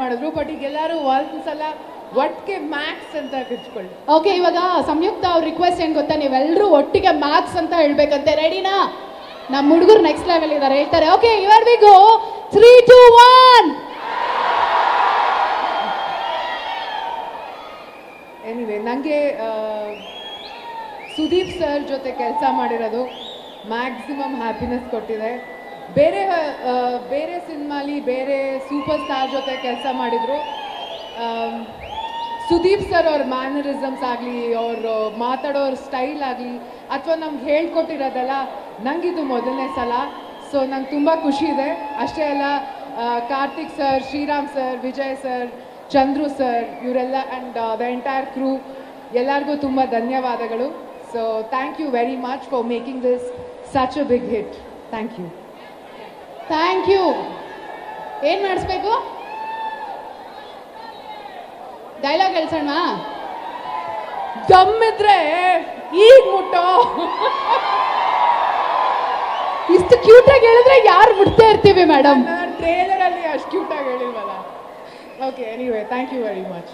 ಮಾಡಿದ್ರು. ಬಟ್ ಈಗ ಎಲ್ಲರೂ ಒಂದ್ಸಲ ಒಟ್ಟಿಗೆ ಮ್ಯಾಕ್ಸ್ ಅಂತ ಕಿಚ್ಕೊಳ್ಳಿ. ಓಕೆ, ಇವಾಗ ಸಂಯುಕ್ತ ಅವ್ರ ರಿಕ್ವೆಸ್ಟ್ ಏನ್ ಗೊತ್ತಾ, ನೀವೆಲ್ಲರೂ ಒಟ್ಟಿಗೆ ಮ್ಯಾಕ್ಸ್ ಅಂತ ಹೇಳ್ಬೇಕಂತೆ. ರೆಡಿನಾ? ನಮ್ಮ ಹುಡುಗರು ನೆಕ್ಸ್ಟ್ ಲೆವೆಲ್ ಇದ್ದಾರೆ, ಹೇಳ್ತಾರೆ. ಓಕೆ, ಇವರ್ ವಿ ಗೋ. 3, 2, 1. ಎನಿವೆ, ನನಗೆ ಸುದೀಪ್ ಸರ್ ಜೊತೆ ಕೆಲಸ ಮಾಡಿರೋದು ಮ್ಯಾಕ್ಸಿಮಮ್ ಹ್ಯಾಪಿನೆಸ್ ಕೊಟ್ಟಿದೆ. ಬೇರೆ ಸಿನಿಮಾಲಿ ಬೇರೆ ಸೂಪರ್ ಸ್ಟಾರ್ ಜೊತೆ ಕೆಲಸ ಮಾಡಿದ್ರು. ಸುದೀಪ್ ಸರ್ ಅವ್ರ ಮ್ಯಾನರಿಸಮ್ಸ್ ಆಗಲಿ, ಅವ್ರ ಮಾತಾಡೋರ ಸ್ಟೈಲ್ ಆಗಲಿ, ಅಥವಾ ನಮ್ಗೆ ಹೇಳ್ಕೊಟ್ಟಿರೋದಲ್ಲ, ನಂಗಿದು ಮೊದಲನೇ ಸಲ. ಸೊ ನಂಗೆ ತುಂಬ ಖುಷಿ ಇದೆ. ಅಷ್ಟೇ ಅಲ್ಲ, Karthik sir, Shriram sir, Vijay sir, Chandru sir, ಇವರೆಲ್ಲ ಆ್ಯಂಡ್ ದ ಎಂಟೈರ್ ಕ್ರೂ, ಎಲ್ಲರಿಗೂ ತುಂಬ ಧನ್ಯವಾದಗಳು. So thank you very much for making this such a big hit. Thank you. Thank you. ಏನು ಮಾಡಿಸ್ಬೇಕು? ಡೈಲಾಗ್ ಹೇಳ್ಸೋಣ. ದಮ್ಮಿದ್ರೆ ಈಗ ಮುಟ್ಟೋ. ಇಷ್ಟು ಕ್ಯೂಟಾಗಿ ಹೇಳಿದ್ರೆ ಯಾರು ಮುಟ್ತಾ ಇರ್ತೀವಿ ಮೇಡಮ್. ಟ್ರೇಲರಲ್ಲಿ ಅಷ್ಟು ಕ್ಯೂಟಾಗಿ ಹೇಳಿಲ್ವಲ್ಲ. Okay, anyway, thank you very much.